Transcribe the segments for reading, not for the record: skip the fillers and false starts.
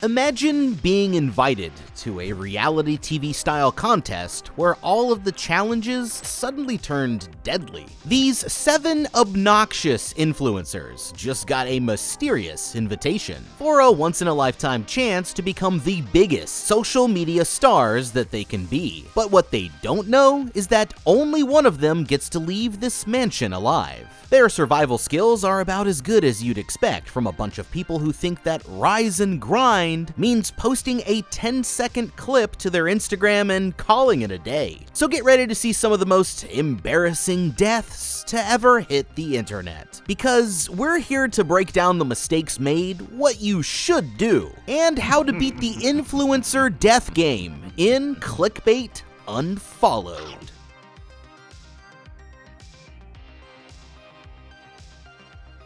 Imagine being invited to a reality TV style contest where all of the challenges suddenly turned deadly. These 7 obnoxious influencers just got a mysterious invitation for a once-in-a-lifetime chance to become the biggest social media stars that they can be. But what they don't know is that only one of them gets to leave this mansion alive. Their survival skills are about as good as you'd expect from a bunch of people who think that rise and grind means posting a 10-second clip to their Instagram and calling it a day. So get ready to see some of the most embarrassing deaths to ever hit the internet. Because we're here to break down the mistakes made, what you should do, and how to beat the influencer death game in Clickbait Unfollowed.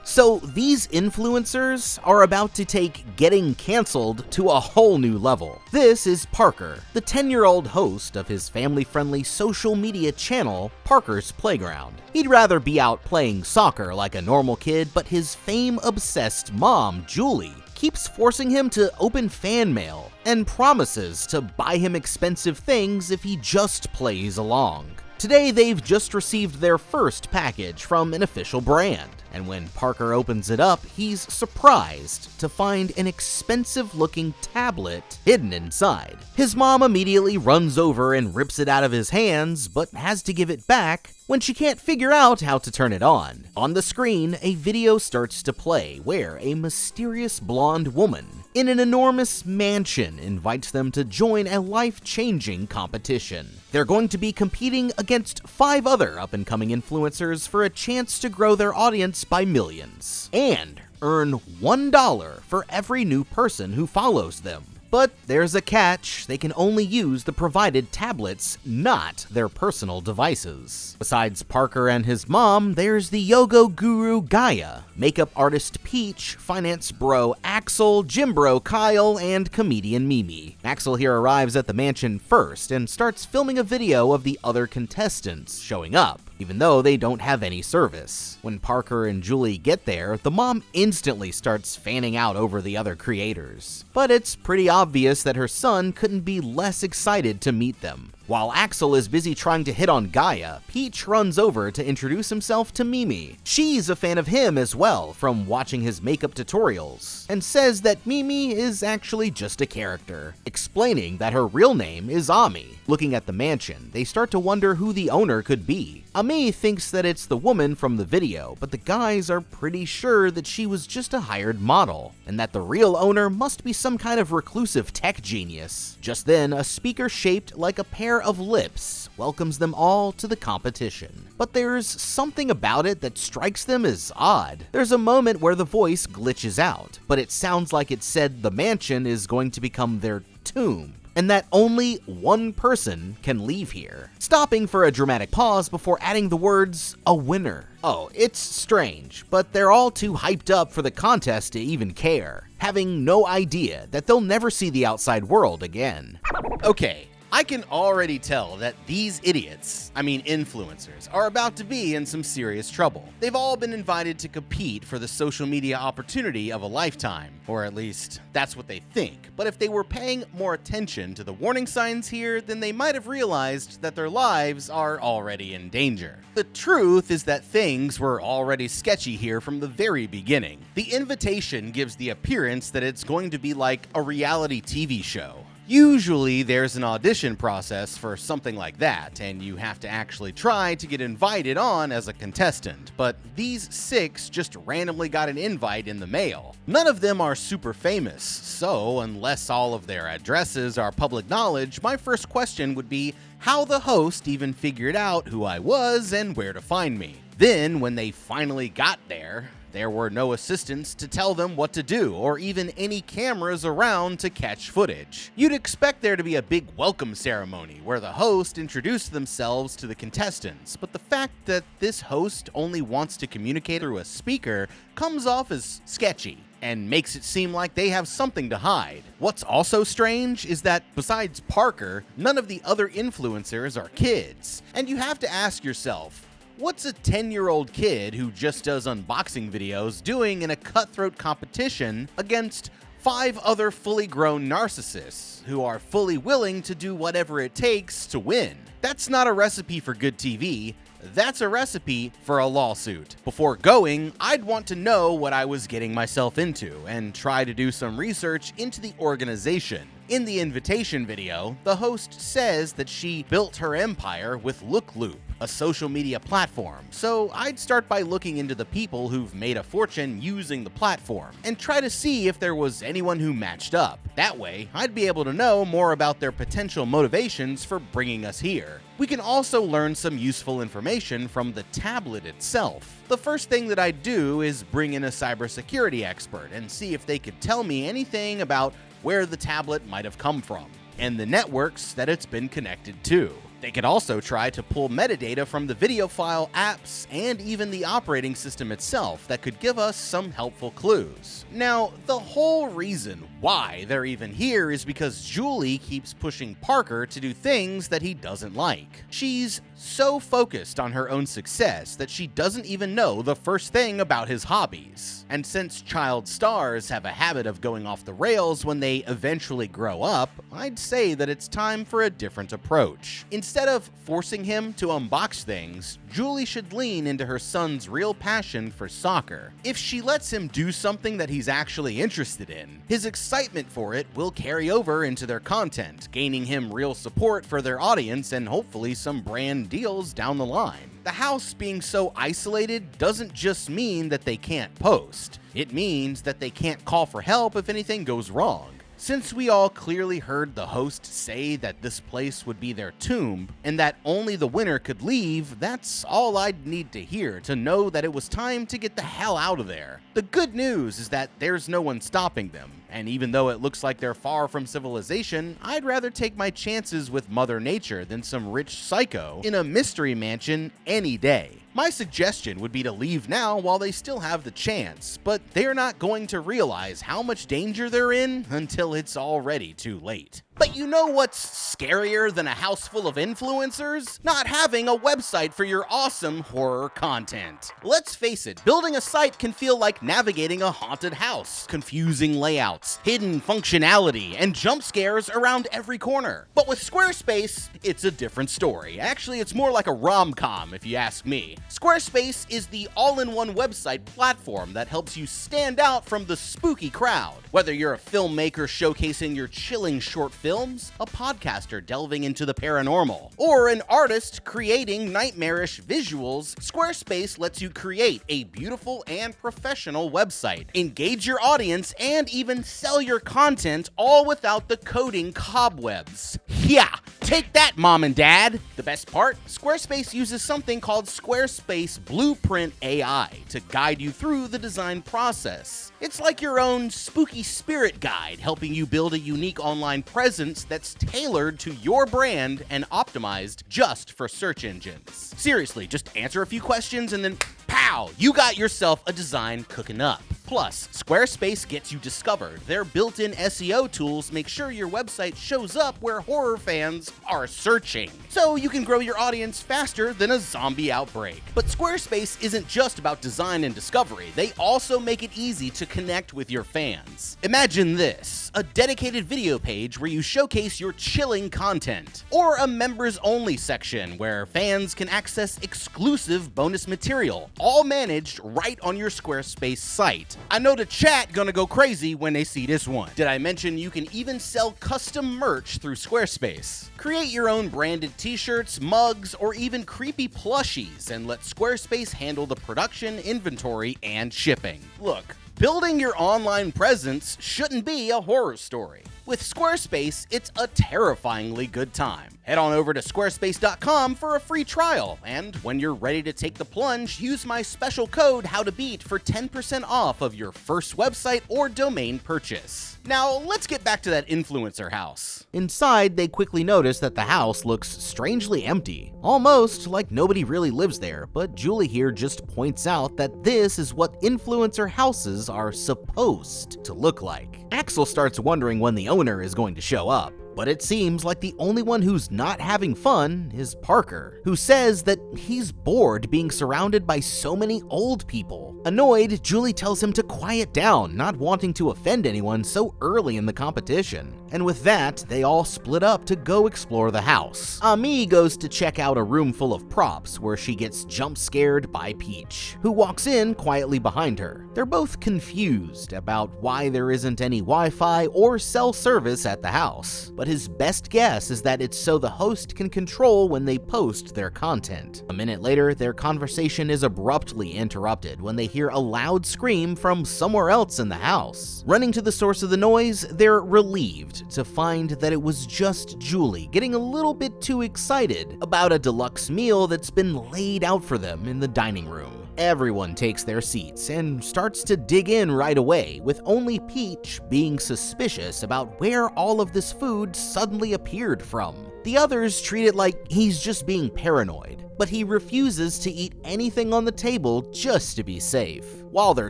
So these influencers are about to take getting canceled to a whole new level. This is Parker, the 10-year-old host of his family-friendly social media channel, Parker's Playground. He'd rather be out playing soccer like a normal kid, but his fame-obsessed mom, Julie, keeps forcing him to open fan mail and promises to buy him expensive things if he just plays along. Today, they've just received their first package from an official brand, and when Parker opens it up, he's surprised to find an expensive-looking tablet hidden inside. His mom immediately runs over and rips it out of his hands, but has to give it back when she can't figure out how to turn it on. On the screen, a video starts to play where a mysterious blonde woman in an enormous mansion invites them to join a life-changing competition. They're going to be competing against 5 other up-and-coming influencers for a chance to grow their audience by millions, and earn $1 for every new person who follows them. But there's a catch: they can only use the provided tablets, not their personal devices. Besides Parker and his mom, there's the yoga guru Gaia, makeup artist Peach, finance bro Axel, gym bro Kyle, and comedian Mimi. Axel here arrives at the mansion first and starts filming a video of the other contestants showing up, even though they don't have any service. When Parker and Julie get there, the mom instantly starts fanning out over the other creators. But it's pretty obvious that her son couldn't be less excited to meet them. While Axel is busy trying to hit on Gaia, Peach runs over to introduce himself to Mimi. She's a fan of him as well from watching his makeup tutorials, and says that Mimi is actually just a character, explaining that her real name is Ami. Looking at the mansion, they start to wonder who the owner could be. Ami thinks that it's the woman from the video, but the guys are pretty sure that she was just a hired model, and that the real owner must be some kind of reclusive tech genius. Just then, a speaker shaped like a pair of lips welcomes them all to the competition. But there's something about it that strikes them as odd. There's a moment where the voice glitches out, but it sounds like it said the mansion is going to become their tomb, and that only one person can leave here, stopping for a dramatic pause before adding the words, "a winner." Oh, it's strange, but they're all too hyped up for the contest to even care, having no idea that they'll never see the outside world again. Okay, I can already tell that these idiots, influencers, are about to be in some serious trouble. They've all been invited to compete for the social media opportunity of a lifetime, or at least that's what they think. But if they were paying more attention to the warning signs here, then they might have realized that their lives are already in danger. The truth is that things were already sketchy here from the very beginning. The invitation gives the appearance that it's going to be like a reality TV show. Usually there's an audition process for something like that, and you have to actually try to get invited on as a contestant, but these 6 just randomly got an invite in the mail. None of them are super famous, so unless all of their addresses are public knowledge, my first question would be how the host even figured out who I was and where to find me. Then, when they finally got there were no assistants to tell them what to do, or even any cameras around to catch footage. You'd expect there to be a big welcome ceremony where the host introduced themselves to the contestants, but the fact that this host only wants to communicate through a speaker comes off as sketchy and makes it seem like they have something to hide. What's also strange is that besides Parker, none of the other influencers are kids, and you have to ask yourself, what's a 10-year-old kid who just does unboxing videos doing in a cutthroat competition against 5 other fully grown narcissists who are fully willing to do whatever it takes to win. That's not a recipe for good TV. That's a recipe for a lawsuit. Before going, I'd want to know what I was getting myself into and try to do some research into the organization. In the invitation video, the host says that she built her empire with LookLoop, a social media platform, so I'd start by looking into the people who've made a fortune using the platform and try to see if there was anyone who matched up. That way, I'd be able to know more about their potential motivations for bringing us here. We can also learn some useful information from the tablet itself. The first thing that I'd do is bring in a cybersecurity expert and see if they could tell me anything about where the tablet might have come from and the networks that it's been connected to. They could also try to pull metadata from the video file, apps, and even the operating system itself that could give us some helpful clues. Now, the whole reason why they're even here is because Julie keeps pushing Parker to do things that he doesn't like. She's so focused on her own success that she doesn't even know the first thing about his hobbies. And since child stars have a habit of going off the rails when they eventually grow up, I'd say that it's time for a different approach. Instead of forcing him to unbox things, Julie should lean into her son's real passion for soccer. If she lets him do something that he's actually interested in, his excitement for it will carry over into their content, gaining him real support for their audience and hopefully some brand deals down the line. The house being so isolated doesn't just mean that they can't post. It means that they can't call for help if anything goes wrong. Since we all clearly heard the host say that this place would be their tomb and that only the winner could leave, that's all I'd need to hear to know that it was time to get the hell out of there. The good news is that there's no one stopping them, and even though it looks like they're far from civilization, I'd rather take my chances with Mother Nature than some rich psycho in a mystery mansion any day. My suggestion would be to leave now while they still have the chance, but they're not going to realize how much danger they're in until it's already too late. But you know what's scarier than a house full of influencers? Not having a website for your awesome horror content. Let's face it, building a site can feel like navigating a haunted house. Confusing layouts, hidden functionality, and jump scares around every corner. But with Squarespace, it's a different story. Actually, it's more like a rom-com if you ask me. Squarespace is the all-in-one website platform that helps you stand out from the spooky crowd. Whether you're a filmmaker showcasing your chilling short films, a podcaster delving into the paranormal, or an artist creating nightmarish visuals, Squarespace lets you create a beautiful and professional website, engage your audience, and even sell your content all without the coding cobwebs. Yeah, take that, mom and dad! The best part? Squarespace uses something called Squarespace Blueprint AI to guide you through the design process. It's like your own spooky spirit guide, helping you build a unique online presence that's tailored to your brand and optimized just for search engines. Seriously, just answer a few questions and then pow, you got yourself a design cooking up. Plus, Squarespace gets you discovered. Their built-in SEO tools make sure your website shows up where horror fans are searching, so you can grow your audience faster than a zombie outbreak. But Squarespace isn't just about design and discovery. They also make it easy to connect with your fans. Imagine this: a dedicated video page where you showcase your chilling content, or a members-only section where fans can access exclusive bonus material, all managed right on your Squarespace site. I know the chat gonna go crazy when they see this one. Did I mention you can even sell custom merch through Squarespace? Create your own branded t-shirts, mugs, or even creepy plushies and let Squarespace handle the production, inventory, and shipping. Look, building your online presence shouldn't be a horror story. With Squarespace, it's a terrifyingly good time. Head on over to squarespace.com for a free trial, and when you're ready to take the plunge, use my special code HOWTOBEAT for 10% off of your first website or domain purchase. Now, let's get back to that influencer house. Inside, they quickly notice that the house looks strangely empty, almost like nobody really lives there, but Julie here just points out that this is what influencer houses are supposed to look like. Axel starts wondering when the owner is going to show up. But it seems like the only one who's not having fun is Parker, who says that he's bored being surrounded by so many old people. Annoyed, Julie tells him to quiet down, not wanting to offend anyone so early in the competition. And with that, they all split up to go explore the house. Ami goes to check out a room full of props where she gets jump scared by Peach, who walks in quietly behind her. They're both confused about why there isn't any Wi-Fi or cell service at the house, but his best guess is that it's so the host can control when they post their content. A minute later, their conversation is abruptly interrupted when they hear a loud scream from somewhere else in the house. Running to the source of the noise, they're relieved to find that it was just Julie getting a little bit too excited about a deluxe meal that's been laid out for them in the dining room. Everyone takes their seats and starts to dig in right away, with only Peach being suspicious about where all of this food suddenly appeared from. The others treat it like he's just being paranoid, but he refuses to eat anything on the table just to be safe. While they're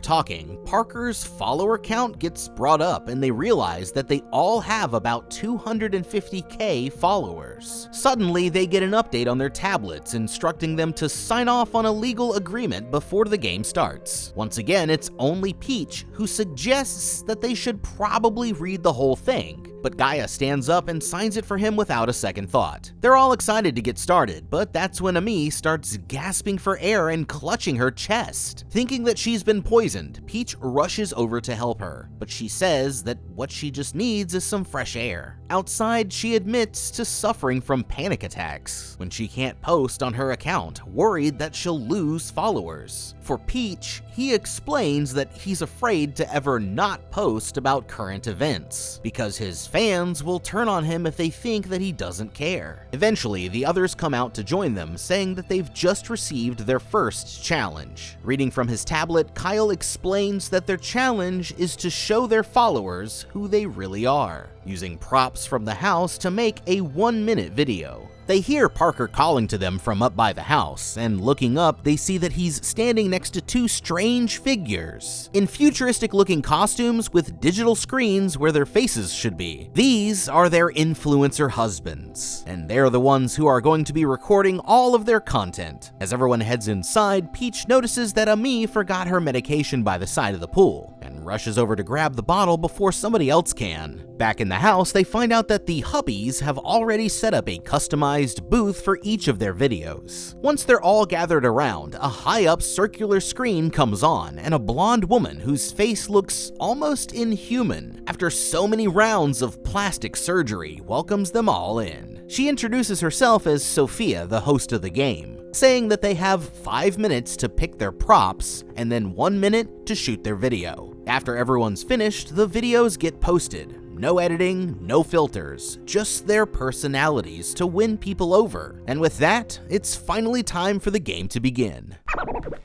talking, Parker's follower count gets brought up and they realize that they all have about 250k followers. Suddenly, they get an update on their tablets instructing them to sign off on a legal agreement before the game starts. Once again, it's only Peach who suggests that they should probably read the whole thing, but Gaia stands up and signs it for him without a second thought. They're all excited to get started, but that's when Ami starts gasping for air and clutching her chest. Thinking that she's been poisoned, Peach rushes over to help her, but she says that what she just needs is some fresh air. Outside, she admits to suffering from panic attacks when she can't post on her account, worried that she'll lose followers. For Peach, he explains that he's afraid to ever not post about current events, because his fans will turn on him if they think that he doesn't care. Eventually, the others come out to join them, saying that they've just received their first challenge. Reading from his tablet, Kyle explains that their challenge is to show their followers who they really are, using props from the house to make a 1-minute video. They hear Parker calling to them from up by the house, and looking up, they see that he's standing next to two strange figures in futuristic-looking costumes with digital screens where their faces should be. These are their influencer husbands, and they're the ones who are going to be recording all of their content. As everyone heads inside, Peach notices that Ami forgot her medication by the side of the pool, and rushes over to grab the bottle before somebody else can. Back in the house, they find out that the hubbies have already set up a customized booth for each of their videos. Once they're all gathered around, a high-up circular screen comes on, and a blonde woman whose face looks almost inhuman after so many rounds of plastic surgery welcomes them all in. She introduces herself as Sophia, the host of the game, saying that they have 5 minutes to pick their props and then 1 minute to shoot their video. After everyone's finished, the videos get posted. No editing, no filters, just their personalities to win people over. And with that, it's finally time for the game to begin.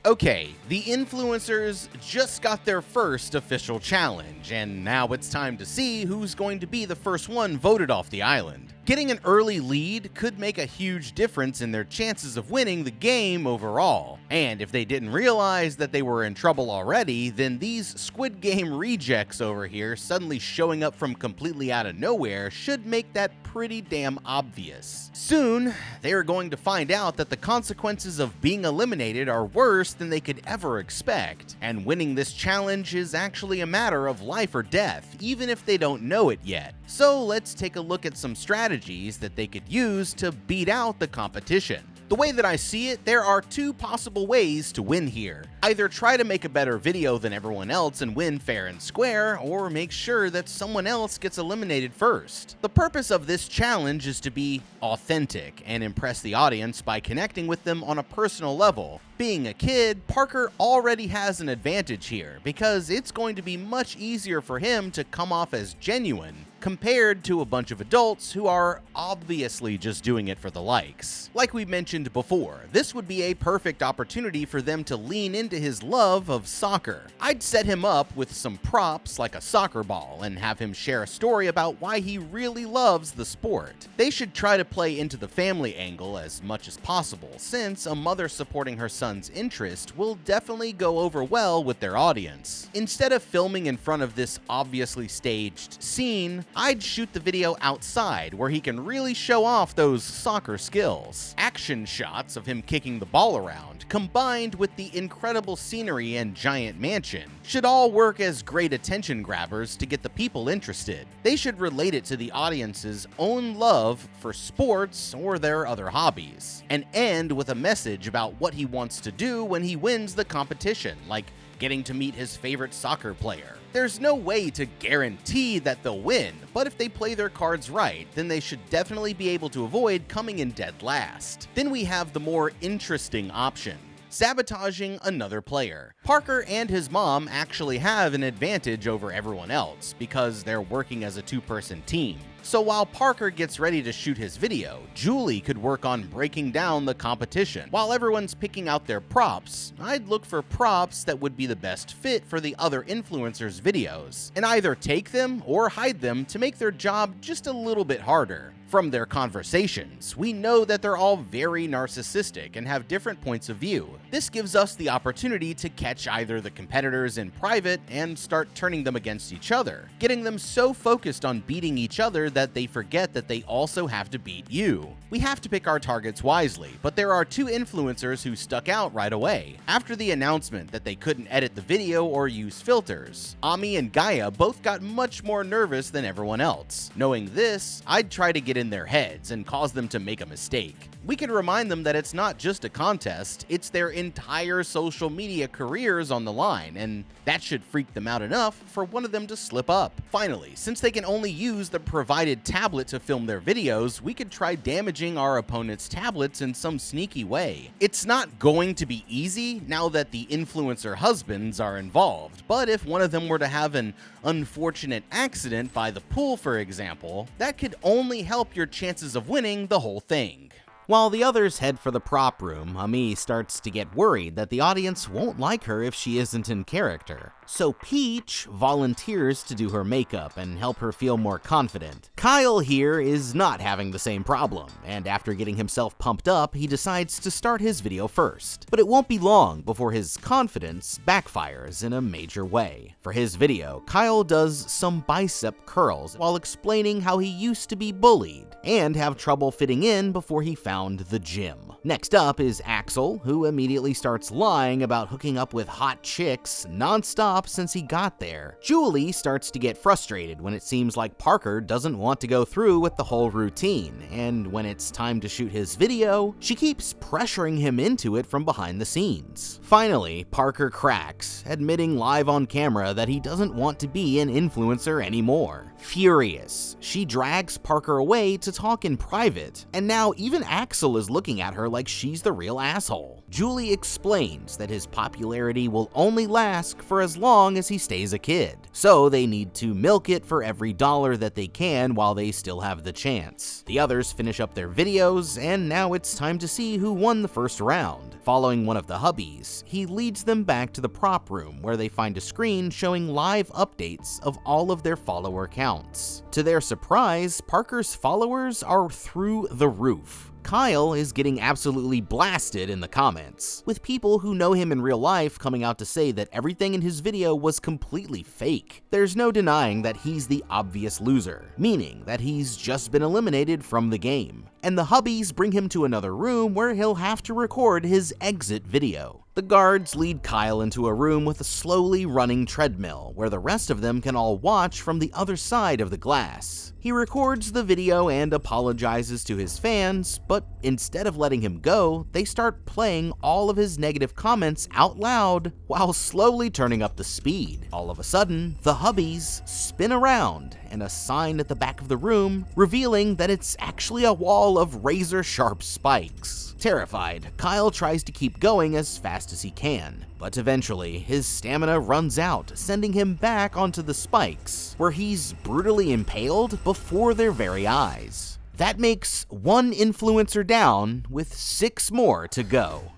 Okay, the influencers just got their first official challenge, and now it's time to see who's going to be the first one voted off the island. Getting an early lead could make a huge difference in their chances of winning the game overall. And if they didn't realize that they were in trouble already, then these Squid Game rejects over here suddenly showing up from completely out of nowhere should make that pretty damn obvious. Soon, they're going to find out that the consequences of being eliminated are worse than they could ever expect, and winning this challenge is actually a matter of life or death, even if they don't know it yet. So let's take a look at some strategies that they could use to beat out the competition. The way that I see it, there are two possible ways to win here. Either try to make a better video than everyone else and win fair and square, or make sure that someone else gets eliminated first. The purpose of this challenge is to be authentic and impress the audience by connecting with them on a personal level. Being a kid, Parker already has an advantage here because it's going to be much easier for him to come off as genuine compared to a bunch of adults who are obviously just doing it for the likes. Like we mentioned before, this would be a perfect opportunity for them to lean into his love of soccer. I'd set him up with some props like a soccer ball and have him share a story about why he really loves the sport. They should try to play into the family angle as much as possible, since a mother supporting her son's interest will definitely go over well with their audience. Instead of filming in front of this obviously staged scene, I'd shoot the video outside where he can really show off those soccer skills. Action shots of him kicking the ball around, combined with the incredible scenery and giant mansion, should all work as great attention grabbers to get the people interested. They should relate it to the audience's own love for sports or their other hobbies, and end with a message about what he wants to do when he wins the competition, like getting to meet his favorite soccer player. There's no way to guarantee that they'll win, but if they play their cards right, then they should definitely be able to avoid coming in dead last. Then we have the more interesting option: sabotaging another player. Parker and his mom actually have an advantage over everyone else because they're working as a two-person team. So while Parker gets ready to shoot his video, Julie could work on breaking down the competition. While everyone's picking out their props, I'd look for props that would be the best fit for the other influencers' videos, and either take them or hide them to make their job just a little bit harder. From their conversations, we know that they're all very narcissistic and have different points of view. This gives us the opportunity to catch either the competitors in private and start turning them against each other, getting them so focused on beating each other that they forget that they also have to beat you. We have to pick our targets wisely, but there are two influencers who stuck out right away. After the announcement that they couldn't edit the video or use filters, Ami and Gaia both got much more nervous than everyone else. Knowing this, I'd try to get in their heads and cause them to make a mistake. We can remind them that it's not just a contest, it's their entire social media careers on the line, and that should freak them out enough for one of them to slip up. Finally, since they can only use the provided tablet to film their videos, we could try damaging our opponent's tablets in some sneaky way. It's not going to be easy now that the influencer husbands are involved, but if one of them were to have an unfortunate accident by the pool, for example, that could only help your chances of winning the whole thing. While the others head for the prop room, Ami starts to get worried that the audience won't like her if she isn't in character. So Peach volunteers to do her makeup and help her feel more confident. Kyle here is not having the same problem, and after getting himself pumped up, he decides to start his video first. But it won't be long before his confidence backfires in a major way. For his video, Kyle does some bicep curls while explaining how he used to be bullied and have trouble fitting in before he found the gym. Next up is Axel, who immediately starts lying about hooking up with hot chicks nonstop since he got there. Julie starts to get frustrated when it seems like Parker doesn't want to go through with the whole routine, and when it's time to shoot his video, she keeps pressuring him into it from behind the scenes. Finally, Parker cracks, admitting live on camera that he doesn't want to be an influencer anymore. Furious, she drags Parker away to talk in private, and now even Axel is looking at her like she's the real asshole. Julie explains that his popularity will only last for as long as he stays a kid, so they need to milk it for every dollar that they can while they still have the chance. The others finish up their videos, and now it's time to see who won the first round. Following one of the hubbies, he leads them back to the prop room where they find a screen showing live updates of all of their follower counts. To their surprise, Parker's followers are through the roof. Kyle is getting absolutely blasted in the comments, with people who know him in real life coming out to say that everything in his video was completely fake. There's no denying that he's the obvious loser, meaning that he's just been eliminated from the game, and the hubbies bring him to another room where he'll have to record his exit video. The guards lead Kyle into a room with a slowly running treadmill where the rest of them can all watch from the other side of the glass. He records the video and apologizes to his fans, but instead of letting him go, they start playing all of his negative comments out loud while slowly turning up the speed. All of a sudden, the hubbies spin around and a sign at the back of the room revealing that it's actually a wall of razor-sharp spikes. Terrified, Kyle tries to keep going as fast as he can, but eventually his stamina runs out, sending him back onto the spikes, where he's brutally impaled before their very eyes. That makes one influencer down with 6 more to go.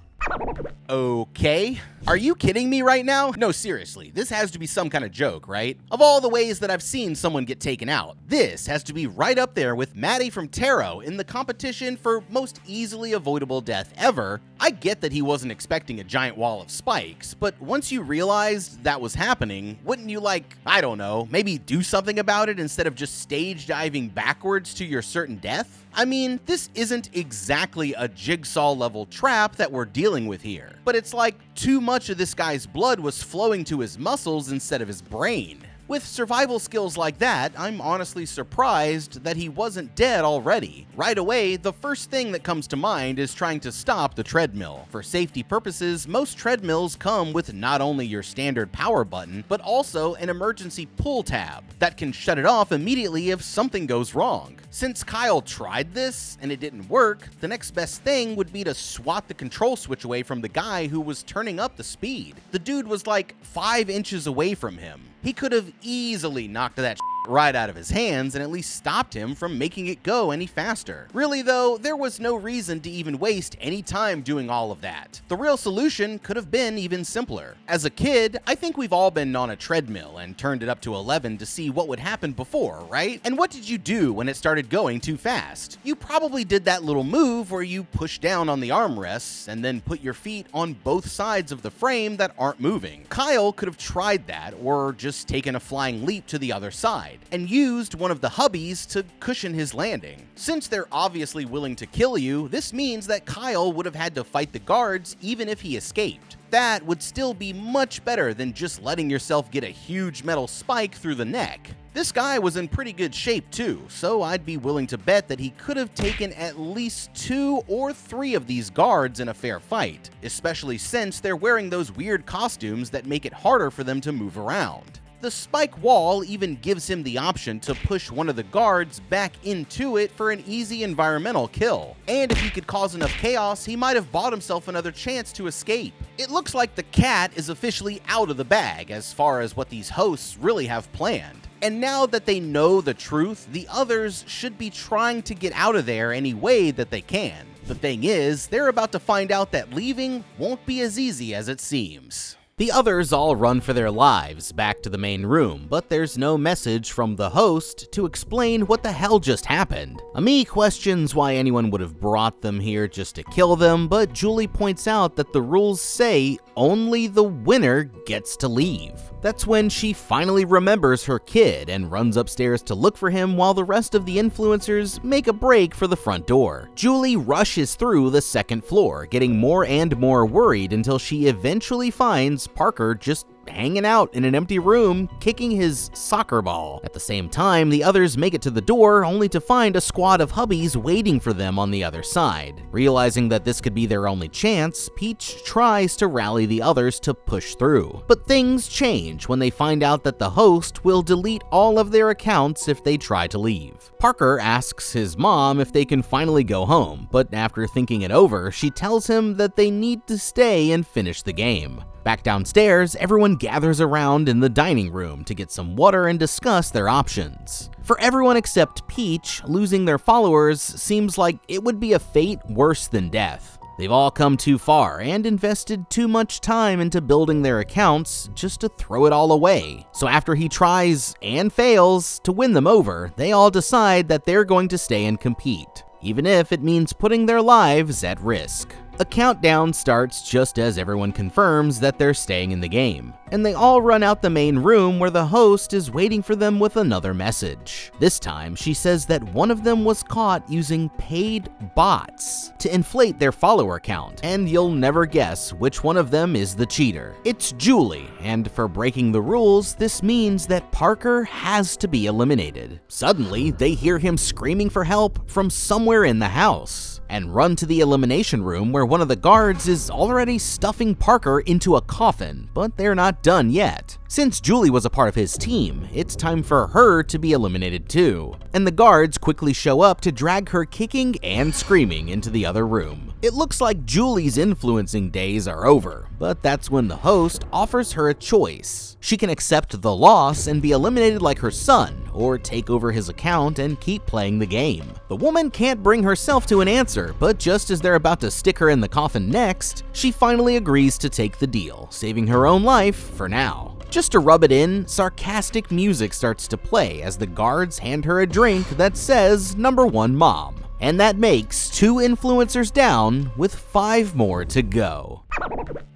Okay. Are you kidding me right now? No, seriously, this has to be some kind of joke, right? Of all the ways that I've seen someone get taken out, this has to be right up there with Maddie from Tarot in the competition for most easily avoidable death ever. I get that he wasn't expecting a giant wall of spikes, but once you realized that was happening, wouldn't you I don't know, maybe do something about it instead of just stage diving backwards to your certain death? I mean, this isn't exactly a jigsaw level trap that we're dealing with here, but it's like too much of this guy's blood was flowing to his muscles instead of his brain. With survival skills like that, I'm honestly surprised that he wasn't dead already. Right away, the first thing that comes to mind is trying to stop the treadmill. For safety purposes, most treadmills come with not only your standard power button, but also an emergency pull tab that can shut it off immediately if something goes wrong. Since Kyle tried this and it didn't work, the next best thing would be to swat the control switch away from the guy who was turning up the speed. The dude was like 5 inches away from him. He could have easily knocked that right out of his hands and at least stopped him from making it go any faster. Really though, there was no reason to even waste any time doing all of that. The real solution could have been even simpler. As a kid, I think we've all been on a treadmill and turned it up to 11 to see what would happen before, right? And what did you do when it started going too fast? You probably did that little move where you push down on the armrests and then put your feet on both sides of the frame that aren't moving. Kyle could have tried that or just taken a flying leap to the other side and used one of the hubbies to cushion his landing. Since they're obviously willing to kill you, this means that Kyle would have had to fight the guards even if he escaped. That would still be much better than just letting yourself get a huge metal spike through the neck. This guy was in pretty good shape too, so I'd be willing to bet that he could have taken at least 2 or 3 of these guards in a fair fight, especially since they're wearing those weird costumes that make it harder for them to move around. The spike wall even gives him the option to push one of the guards back into it for an easy environmental kill. And if he could cause enough chaos, he might have bought himself another chance to escape. It looks like the cat is officially out of the bag as far as what these hosts really have planned. And now that they know the truth, the others should be trying to get out of there any way that they can. The thing is, they're about to find out that leaving won't be as easy as it seems. The others all run for their lives back to the main room, but there's no message from the host to explain what the hell just happened. Ami questions why anyone would have brought them here just to kill them, but Julie points out that the rules say only the winner gets to leave. That's when she finally remembers her kid and runs upstairs to look for him while the rest of the influencers make a break for the front door. Julie rushes through the second floor, getting more and more worried until she eventually finds Parker just hanging out in an empty room, kicking his soccer ball. At the same time, the others make it to the door, only to find a squad of hubbies waiting for them on the other side. Realizing that this could be their only chance, Peach tries to rally the others to push through. But things change when they find out that the host will delete all of their accounts if they try to leave. Parker asks his mom if they can finally go home, but after thinking it over, she tells him that they need to stay and finish the game. Back downstairs, everyone gathers around in the dining room to get some water and discuss their options. For everyone except Peach, losing their followers seems like it would be a fate worse than death. They've all come too far and invested too much time into building their accounts just to throw it all away. So after he tries and fails to win them over, they all decide that they're going to stay and compete, even if it means putting their lives at risk. A countdown starts just as everyone confirms that they're staying in the game, and they all run out the main room where the host is waiting for them with another message. This time, she says that one of them was caught using paid bots to inflate their follower count, and you'll never guess which one of them is the cheater. It's Julie, and for breaking the rules, this means that Parker has to be eliminated. Suddenly, they hear him screaming for help from somewhere in the house, and run to the elimination room where one of the guards is already stuffing Parker into a coffin, but they're not done yet. Since Julie was a part of his team, it's time for her to be eliminated too, and the guards quickly show up to drag her kicking and screaming into the other room. It looks like Julie's influencing days are over, but that's when the host offers her a choice. She can accept the loss and be eliminated like her son, or take over his account and keep playing the game. The woman can't bring herself to an answer, but just as they're about to stick her in the coffin next, she finally agrees to take the deal, saving her own life for now. Just to rub it in, sarcastic music starts to play as the guards hand her a drink that says #1 Mom. And that makes 2 influencers down with 5 more to go.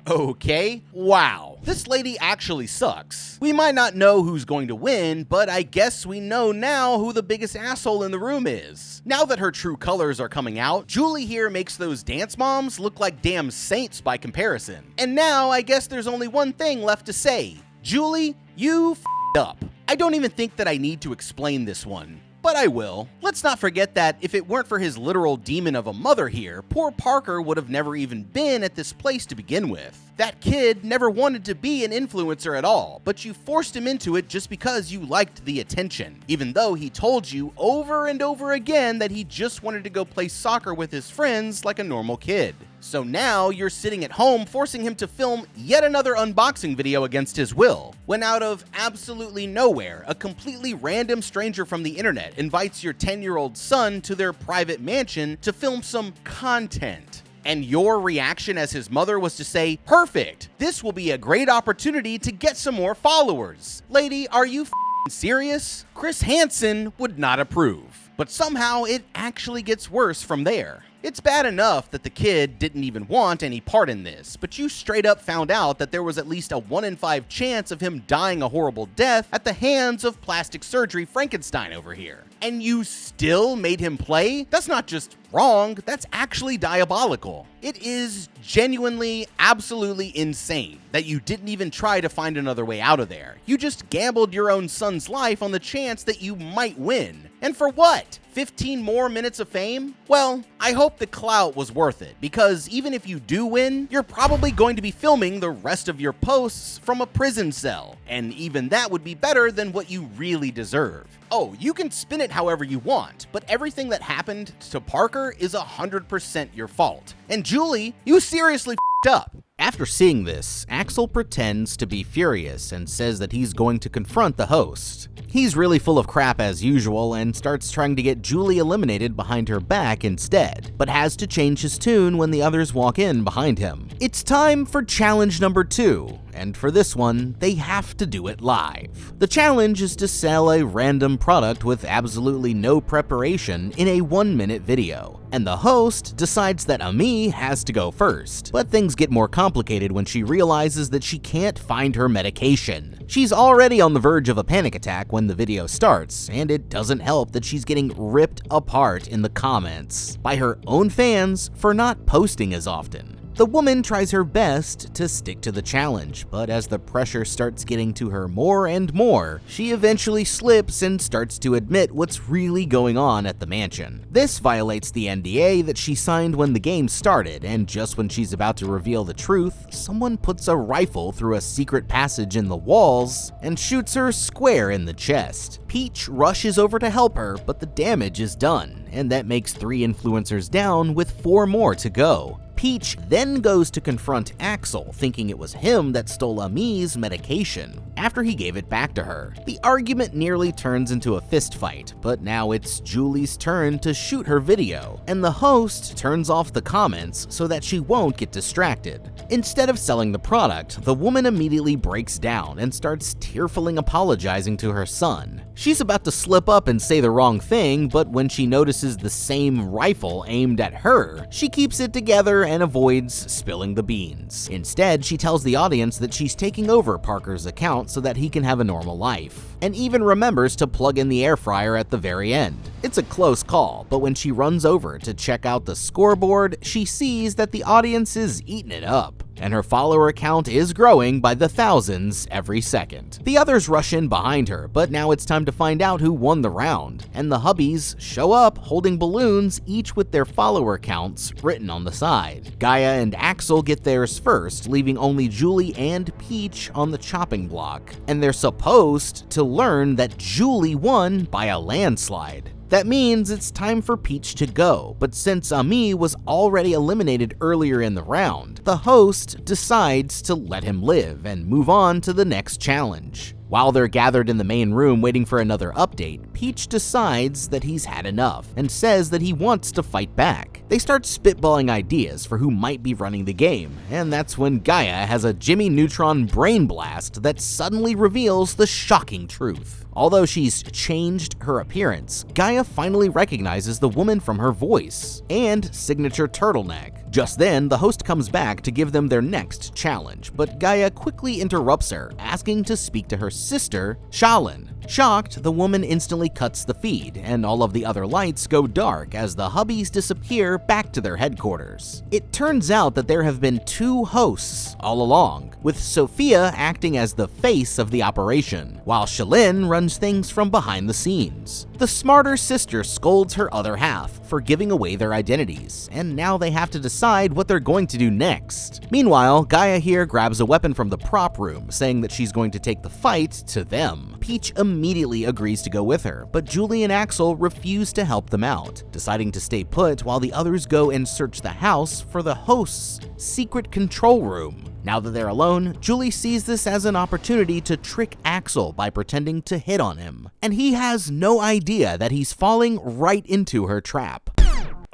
Okay, wow, this lady actually sucks. We might not know who's going to win, but I guess we know now who the biggest asshole in the room is. Now that her true colors are coming out, Julie here makes those dance moms look like damn saints by comparison. And now I guess there's only one thing left to say. Julie, you f***ed up. I don't even think that I need to explain this one, but I will. Let's not forget that if it weren't for his literal demon of a mother here, poor Parker would have never even been at this place to begin with. That kid never wanted to be an influencer at all, but you forced him into it just because you liked the attention, even though he told you over and over again that he just wanted to go play soccer with his friends like a normal kid. So now you're sitting at home forcing him to film yet another unboxing video against his will, when out of absolutely nowhere, a completely random stranger from the internet invites your 10-year-old son to their private mansion to film some content. And your reaction as his mother was to say, "Perfect, this will be a great opportunity to get some more followers." Lady, are you serious? Chris Hansen would not approve. But somehow it actually gets worse from there. It's bad enough that the kid didn't even want any part in this, but you straight up found out that there was at least a 1 in 5 chance of him dying a horrible death at the hands of plastic surgery Frankenstein over here. And you still made him play? That's not just wrong, that's actually diabolical. It is genuinely, absolutely insane that you didn't even try to find another way out of there. You just gambled your own son's life on the chance that you might win. And for what? 15 more minutes of fame? Well, I hope the clout was worth it, because even if you do win, you're probably going to be filming the rest of your posts from a prison cell, and even that would be better than what you really deserve. Oh, you can spin it however you want, but everything that happened to Parker is 100% your fault. And Julie, you seriously f***ed up. After seeing this, Axel pretends to be furious and says that he's going to confront the host. He's really full of crap as usual and starts trying to get Julie eliminated behind her back instead, but has to change his tune when the others walk in behind him. It's time for challenge number 2, and for this one, they have to do it live. The challenge is to sell a random product with absolutely no preparation in a 1-minute video, and the host decides that Ami has to go first, but things get more complicated when she realizes that she can't find her medication. She's already on the verge of a panic attack when the video starts, and it doesn't help that she's getting ripped apart in the comments by her own fans for not posting as often. The woman tries her best to stick to the challenge, but as the pressure starts getting to her more and more, she eventually slips and starts to admit what's really going on at the mansion. This violates the NDA that she signed when the game started, and just when she's about to reveal the truth, someone puts a rifle through a secret passage in the walls and shoots her square in the chest. Peach rushes over to help her, but the damage is done, and that makes 3 influencers down with 4 more to go. Peach then goes to confront Axel, thinking it was him that stole Ami's medication after he gave it back to her. The argument nearly turns into a fist fight, but now it's Julie's turn to shoot her video, and the host turns off the comments so that she won't get distracted. Instead of selling the product, the woman immediately breaks down and starts tearfully apologizing to her son. She's about to slip up and say the wrong thing, but when she notices the same rifle aimed at her, she keeps it together and avoids spilling the beans. Instead, she tells the audience that she's taking over Parker's account so that he can have a normal life, and even remembers to plug in the air fryer at the very end. It's a close call, but when she runs over to check out the scoreboard, she sees that the audience is eating it up, and her follower count is growing by the thousands every second. The others rush in behind her, but now it's time to find out who won the round, and the hubbies show up holding balloons, each with their follower counts written on the side. Gaia and Axel get theirs first, leaving only Julie and Peach on the chopping block, and they're supposed to learn that Julie won by a landslide. That means it's time for Peach to go, but since Ami was already eliminated earlier in the round, the host decides to let him live and move on to the next challenge. While they're gathered in the main room waiting for another update, Peach decides that he's had enough and says that he wants to fight back. They start spitballing ideas for who might be running the game, and that's when Gaia has a Jimmy Neutron brain blast that suddenly reveals the shocking truth. Although she's changed her appearance, Gaia finally recognizes the woman from her voice and signature turtleneck. Just then, the host comes back to give them their next challenge, but Gaia quickly interrupts her, asking to speak to her sister, Shaolin. Shocked, the woman instantly cuts the feed, and all of the other lights go dark as the hubbies disappear back to their headquarters. It turns out that there have been two hosts all along, with Sophia acting as the face of the operation, while Shaolin runs things from behind the scenes. The smarter sister scolds her other half for giving away their identities, and now they have to decide what they're going to do next. Meanwhile, Gaia here grabs a weapon from the prop room, saying that she's going to take the fight to them. Peach immediately agrees to go with her, but Julie and Axel refuse to help them out, deciding to stay put while the others go and search the house for the host's secret control room. Now that they're alone, Julie sees this as an opportunity to trick Axel by pretending to hit on him, and he has no idea that he's falling right into her trap.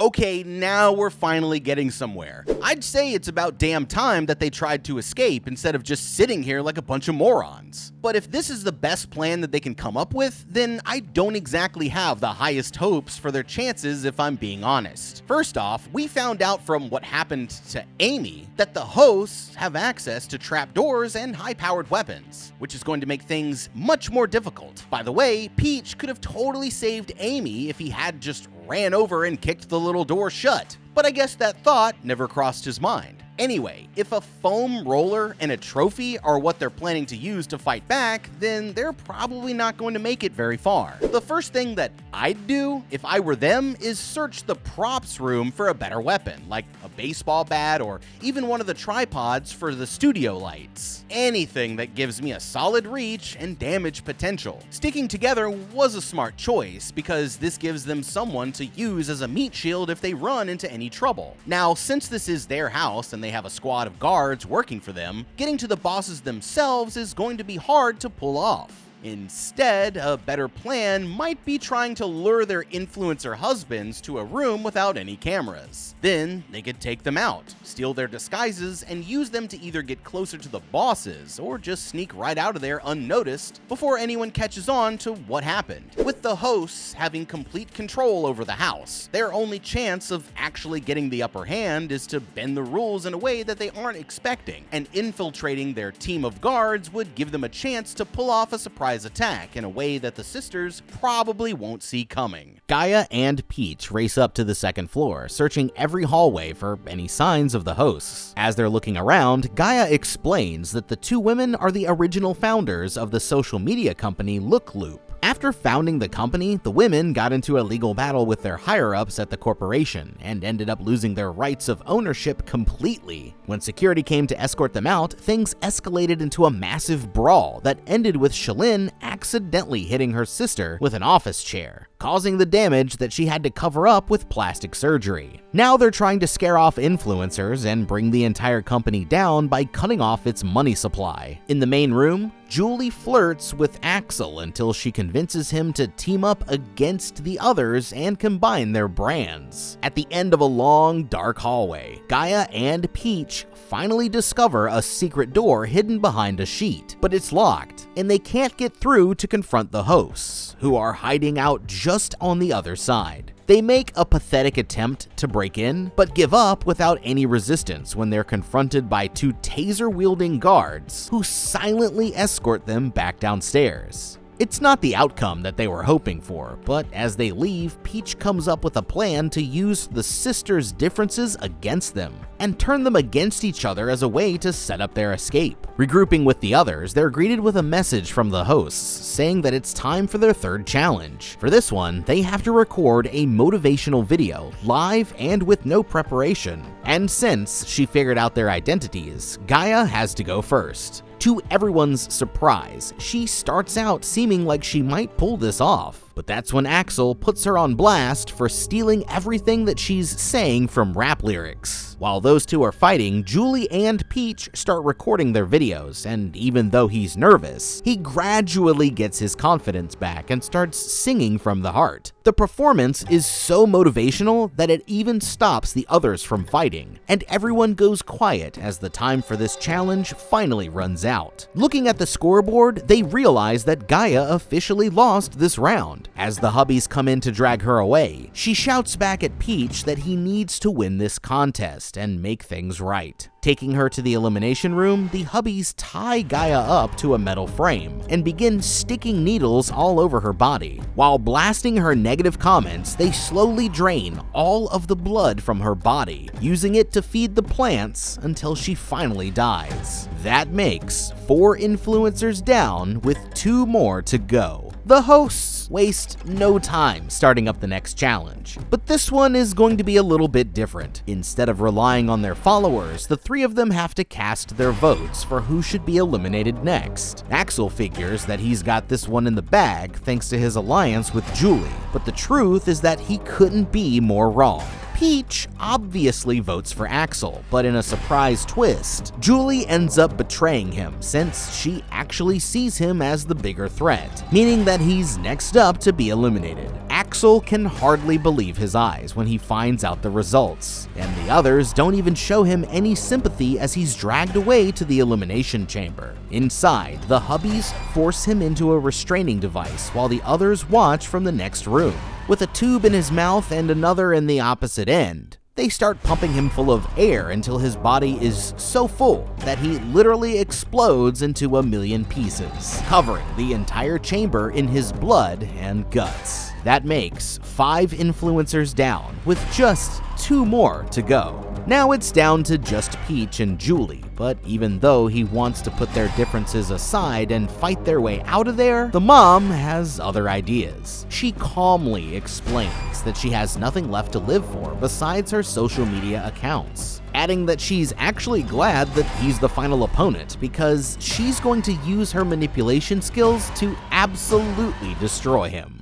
Okay, now we're finally getting somewhere. I'd say it's about damn time that they tried to escape instead of just sitting here like a bunch of morons. But if this is the best plan that they can come up with, then I don't exactly have the highest hopes for their chances if I'm being honest. First off, we found out from what happened to Amy that the hosts have access to trapdoors and high-powered weapons, which is going to make things much more difficult. By the way, Peach could have totally saved Amy if he had just ran over and kicked the little door shut. But I guess that thought never crossed his mind. Anyway, if a foam roller and a trophy are what they're planning to use to fight back, then they're probably not going to make it very far. The first thing that I'd do, if I were them, is search the props room for a better weapon, like a baseball bat or even one of the tripods for the studio lights. Anything that gives me a solid reach and damage potential. Sticking together was a smart choice, because this gives them someone to use as a meat shield if they run into any trouble. Now, since this is their house and they have a squad of guards working for them, getting to the bosses themselves is going to be hard to pull off. Instead, a better plan might be trying to lure their influencer husbands to a room without any cameras. Then they could take them out, steal their disguises, and use them to either get closer to the bosses or just sneak right out of there unnoticed before anyone catches on to what happened. With the hosts having complete control over the house, their only chance of actually getting the upper hand is to bend the rules in a way that they aren't expecting, and infiltrating their team of guards would give them a chance to pull off a surprise attack in a way that the sisters probably won't see coming. Gaia and Peach race up to the second floor, searching every hallway for any signs of the hosts. As they're looking around, Gaia explains that the two women are the original founders of the social media company Look Loop. After founding the company, the women got into a legal battle with their higher-ups at the corporation and ended up losing their rights of ownership completely. When security came to escort them out, things escalated into a massive brawl that ended with Shaolin accidentally hitting her sister with an office chair, causing the damage that she had to cover up with plastic surgery. Now they're trying to scare off influencers and bring the entire company down by cutting off its money supply. In the main room, Julie flirts with Axel until she convinces him to team up against the others and combine their brands. At the end of a long, dark hallway, Gaia and Peach finally discover a secret door hidden behind a sheet, but it's locked, and they can't get through to confront the hosts, who are hiding out just on the other side. They make a pathetic attempt to break in, but give up without any resistance when they're confronted by two taser-wielding guards who silently escort them back downstairs. It's not the outcome that they were hoping for, but as they leave, Peach comes up with a plan to use the sisters' differences against them and turn them against each other as a way to set up their escape. Regrouping with the others, they're greeted with a message from the hosts saying that it's time for their third challenge. For this one, they have to record a motivational video, live and with no preparation. And since she figured out their identities, Gaia has to go first. To everyone's surprise, she starts out seeming like she might pull this off. But that's when Axel puts her on blast for stealing everything that she's saying from rap lyrics. While those two are fighting, Julie and Peach start recording their videos, and even though he's nervous, he gradually gets his confidence back and starts singing from the heart. The performance is so motivational that it even stops the others from fighting, and everyone goes quiet as the time for this challenge finally runs out. Looking at the scoreboard, they realize that Gaia officially lost this round. As the hubbies come in to drag her away, she shouts back at Peach that he needs to win this contest and make things right. Taking her to the elimination room, the hubbies tie Gaia up to a metal frame and begin sticking needles all over her body. While blasting her negative comments, they slowly drain all of the blood from her body, using it to feed the plants until she finally dies. That makes 4 influencers down with 2 more to go. The hosts waste no time starting up the next challenge, but this one is going to be a little bit different. Instead of relying on their followers, the 3 of them have to cast their votes for who should be eliminated next. Axel figures that he's got this one in the bag thanks to his alliance with Julie, but the truth is that he couldn't be more wrong. Peach obviously votes for Axel, but in a surprise twist, Julie ends up betraying him since she actually sees him as the bigger threat, meaning that he's next up to be eliminated. Axel can hardly believe his eyes when he finds out the results, and the others don't even show him any sympathy as he's dragged away to the elimination chamber. Inside, the hubbies force him into a restraining device while the others watch from the next room. With a tube in his mouth and another in the opposite end, they start pumping him full of air until his body is so full that he literally explodes into a million pieces, covering the entire chamber in his blood and guts. That makes 5 influencers down, with just 2 more to go. Now it's down to just Peach and Julie, but even though he wants to put their differences aside and fight their way out of there, the mom has other ideas. She calmly explains that she has nothing left to live for besides her social media accounts, adding that she's actually glad that he's the final opponent because she's going to use her manipulation skills to absolutely destroy him.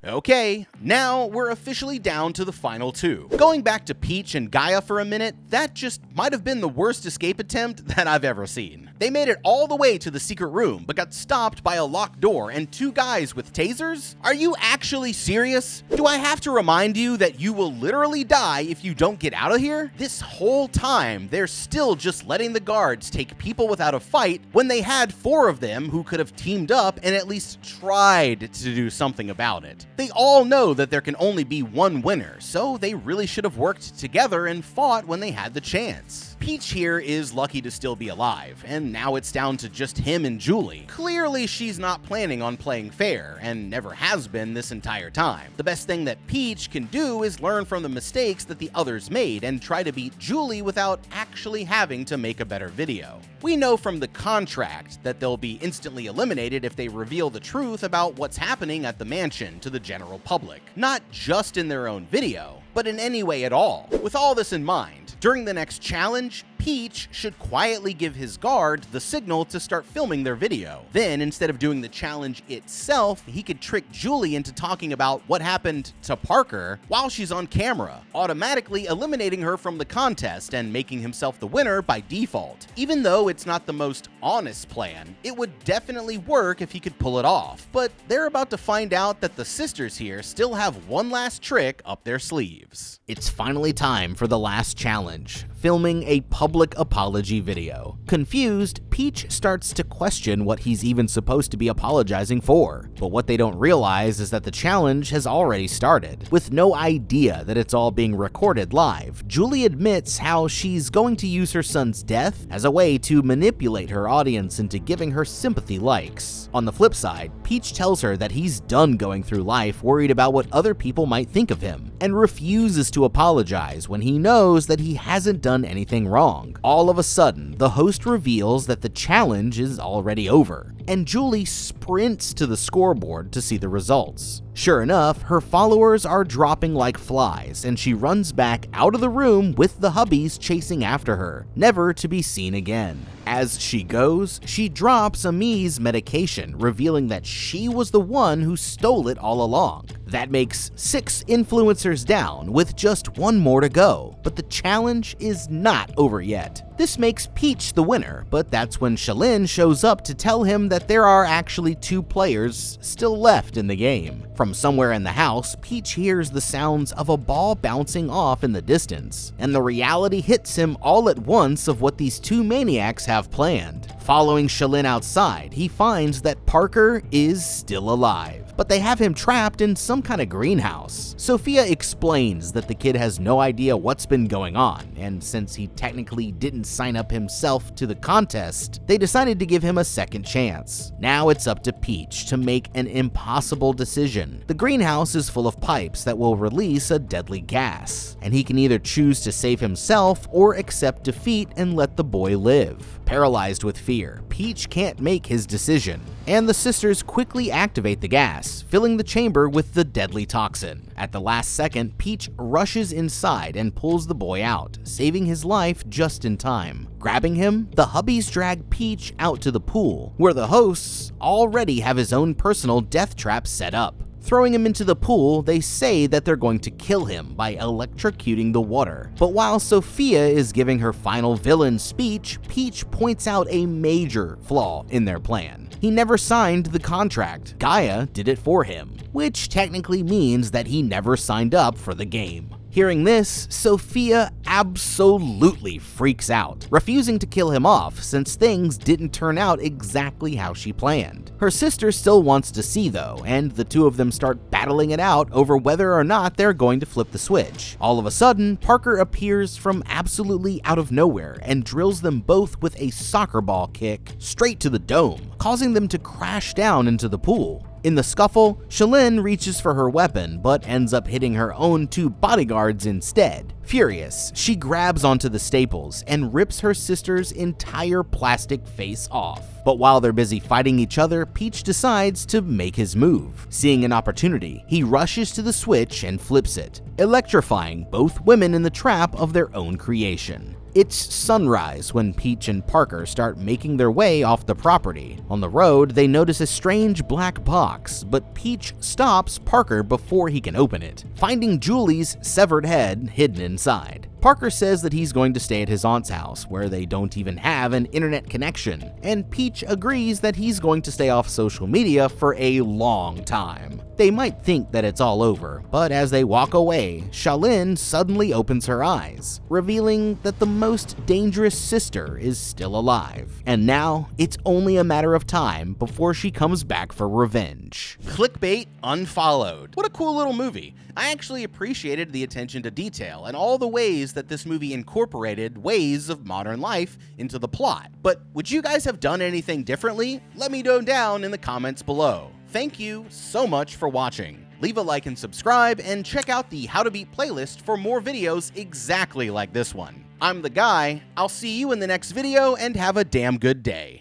Okay, now we're officially down to the final 2. Going back to Peach and Gaia for a minute, that just might have been the worst escape attempt that I've ever seen. They made it all the way to the secret room, but got stopped by a locked door and 2 guys with tasers? Are you actually serious? Do I have to remind you that you will literally die if you don't get out of here? This whole time, they're still just letting the guards take people without a fight when they had 4 of them who could have teamed up and at least tried to do something about it. They all know that there can only be one winner, so they really should have worked together and fought when they had the chance. Peach here is lucky to still be alive, and now it's down to just him and Julie. Clearly, she's not planning on playing fair, and never has been this entire time. The best thing that Peach can do is learn from the mistakes that the others made and try to beat Julie without actually having to make a better video. We know from the contract that they'll be instantly eliminated if they reveal the truth about what's happening at the mansion to the general public, not just in their own video, but in any way at all. With all this in mind, during the next challenge, Peach should quietly give his guard the signal to start filming their video. Then, instead of doing the challenge itself, he could trick Julie into talking about what happened to Parker while she's on camera, automatically eliminating her from the contest and making himself the winner by default. Even though it's not the most honest plan, it would definitely work if he could pull it off. But they're about to find out that the sisters here still have one last trick up their sleeves. It's finally time for the last challenge, filming a public apology video. Confused, Peach starts to question what he's even supposed to be apologizing for. But what they don't realize is that the challenge has already started. With no idea that it's all being recorded live, Julie admits how she's going to use her son's death as a way to manipulate her audience into giving her sympathy likes. On the flip side, Peach tells her that he's done going through life worried about what other people might think of him, and refuses to apologize when he knows that he hasn't done anything wrong. All of a sudden, the host reveals that the challenge is already over, and Julie sprints to the scoreboard to see the results. Sure enough, her followers are dropping like flies, and she runs back out of the room with the hubbies chasing after her, never to be seen again. As she goes, she drops Ami's medication, revealing that she was the one who stole it all along. That makes 6 influencers down, with just 1 more to go, but the challenge is not over yet. This makes Peach the winner, but that's when Shalyn shows up to tell him that there are actually 2 players still left in the game. From somewhere in the house, Peach hears the sounds of a ball bouncing off in the distance, and the reality hits him all at once of what these 2 maniacs have planned. Following Shalyn outside, he finds that Parker is still alive, but they have him trapped in some kind of greenhouse. Sophia explains that the kid has no idea what's been going on, and since he technically didn't sign up himself to the contest, they decided to give him a second chance. Now it's up to Peach to make an impossible decision. The greenhouse is full of pipes that will release a deadly gas, and he can either choose to save himself or accept defeat and let the boy live. Paralyzed with fear, Peach can't make his decision, and the sisters quickly activate the gas, filling the chamber with the deadly toxin. At the last second, Peach rushes inside and pulls the boy out, saving his life just in time. Grabbing him, the hubbies drag Peach out to the pool, where the hosts already have his own personal death trap set up. Throwing him into the pool, they say that they're going to kill him by electrocuting the water. But while Sophia is giving her final villain speech, Peach points out a major flaw in their plan. He never signed the contract. Gaia did it for him, which technically means that he never signed up for the game. Hearing this, Sophia absolutely freaks out, refusing to kill him off since things didn't turn out exactly how she planned. Her sister still wants to see though, and the 2 of them start battling it out over whether or not they're going to flip the switch. All of a sudden, Parker appears from absolutely out of nowhere and drills them both with a soccer ball kick straight to the dome, causing them to crash down into the pool. In the scuffle, Shalyn reaches for her weapon, but ends up hitting her own 2 bodyguards instead. Furious, she grabs onto the staples and rips her sister's entire plastic face off. But while they're busy fighting each other, Peach decides to make his move. Seeing an opportunity, he rushes to the switch and flips it, electrifying both women in the trap of their own creation. It's sunrise when Peach and Parker start making their way off the property. On the road, they notice a strange black box, but Peach stops Parker before he can open it, finding Julie's severed head hidden inside. Parker says that he's going to stay at his aunt's house, where they don't even have an internet connection, and Peach agrees that he's going to stay off social media for a long time. They might think that it's all over, but as they walk away, Shalyn suddenly opens her eyes, revealing that the most dangerous sister is still alive. And now, it's only a matter of time before she comes back for revenge. Clickbait Unfollowed. What a cool little movie. I actually appreciated the attention to detail and all the ways that this movie incorporated ways of modern life into the plot. But would you guys have done anything differently? Let me know down in the comments below. Thank you so much for watching. Leave a like and subscribe, and check out the How to Beat playlist for more videos exactly like this one. I'm the guy. I'll see you in the next video, and have a damn good day.